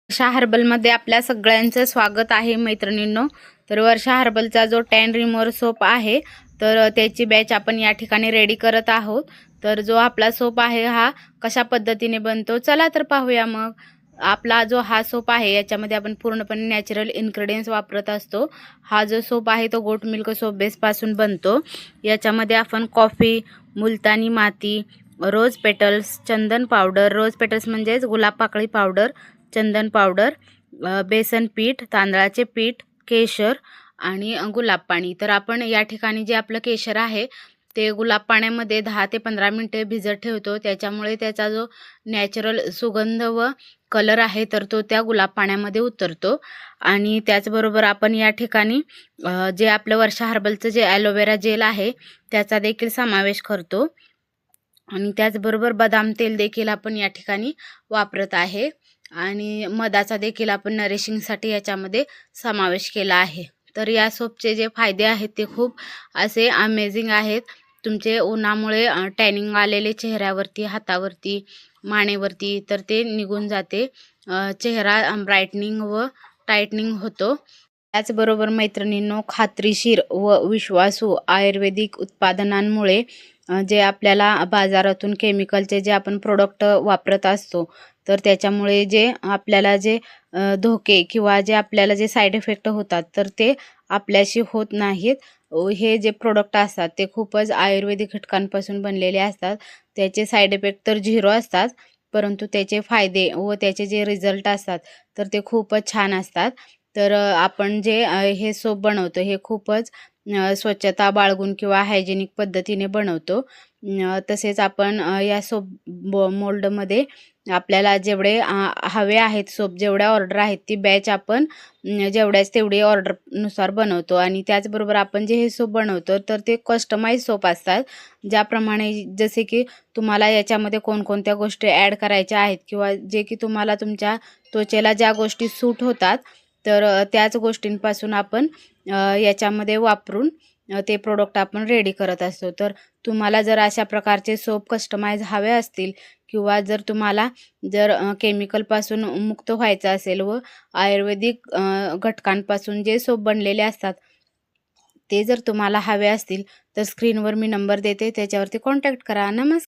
वर्षा हर्बलमध्ये आपल्या सगळ्यांचं स्वागत आहे मैत्रिणींनो। तर वर्षा हर्बलचा जो टॅन रिमूव्हर सोप आहे तर त्याची बॅच आपण या ठिकाणी रेडी करत आहोत। तर जो आपला सोप आहे हा कशा पद्धतीने बनतो चला तर पाहूया। मग आपला जो हा सोप आहे याच्यामध्ये आपण पूर्णपणे नॅचरल इन्ग्रेडियंट्स वापरत असतो। हा जो सोप आहे तो गोट मिल्क सोप बेस पासून बनतो। याच्यामध्ये आपण कॉफी, मुलतानी माती, रोज पेटल्स, चंदन पावडर, रोज पेटल्स म्हणजेच गुलाब पाकळी पावडर, चंदन पावडर, बेसन पीठ, तांदळाचे पीठ, केशर आणि गुलाब पाणी। तर आपण या ठिकाणी जे आपलं केशर आहे ते गुलाब पाण्यामध्ये 10 ते 15 मिनिटे भिजत ठेवतो। त्याच्यामुळे त्याचा जो नॅचरल सुगंध व कलर आहे तर तो त्या गुलाब पाण्यामध्ये उतरतो। आणि त्याचबरोबर आपण या ठिकाणी जे आपलं वर्षा हर्बलचं जे ॲलोवेरा जेल आहे त्याचा देखील समावेश करतो। आणि त्याचबरोबर बदाम तेल देखील आपण या ठिकाणी वापरत आहे। आणि मधाचा देखील आपण नरिशिंगसाठी याच्यामध्ये समावेश केला आहे। तर या सोपचे जे फायदे आहेत ते खूप असे अमेझिंग आहेत। तुमचे उन्हामुळे टॅनिंग आलेले चेहऱ्यावरती, हातावरती, मानेवरती तर ते निघून जाते। चेहरा ब्राईटनिंग व टाईटनिंग होतो। त्याचबरोबर मैत्रिणींनो, खात्रीशीर व विश्वासू आयुर्वेदिक उत्पादनांमुळे जे आपल्याला बाजारातून केमिकलचे जे आपण प्रोडक्ट वापरत असतो तर त्याच्यामुळे जे आपल्याला जे धोके किंवा जे आपल्याला जे साईड इफेक्ट होतात तर ते आपल्याशी होत नाहीत। हे जे प्रोडक्ट असतात ते खूपच आयुर्वेदिक घटकांपासून बनलेले असतात। त्याचे साईड इफेक्ट तर 0 असतात, परंतु त्याचे फायदे व त्याचे जे रिझल्ट असतात तर ते खूपच छान असतात। तर आपण जे हे सोप बनवतो हे खूपच स्वच्छता बाळगून किंवा हायजेनिक पद्धतीने बनवतो। तसेच आपण या सोप मोल्डमध्ये आपल्याला जेवढे हवे आहेत सोप, जेवढ्या ऑर्डर आहेत ती बॅच आपण जेवढ्याच तेवढी ऑर्डरनुसार बनवतो। आणि त्याचबरोबर आपण जे हे सोप बनवतो तर ते कस्टमाइज सोप असतात। ज्याप्रमाणे जसे की तुम्हाला याच्यामध्ये कोणकोणत्या गोष्टी ॲड करायच्या आहेत किंवा जे की तुम्हाला तुमच्या त्वचेला ज्या गोष्टी सूट होतात तर त्याच गोष्टींपासून आपण याच्यामध्ये वापरून ते प्रोडक्ट आपण रेडी करत असतो। तर तुम्हाला जर अशा प्रकारचे सोप कस्टमाइज हवे असतील किंवा जर तुम्हाला जर केमिकलपासून मुक्त व्हायचं असेल व आयुर्वेदिक घटकांपासून जे सोप बनलेले असतात ते जर तुम्हाला हवे असतील तर स्क्रीनवर मी नंबर देते, त्याच्यावरती कॉन्टॅक्ट करा। नमस्कार।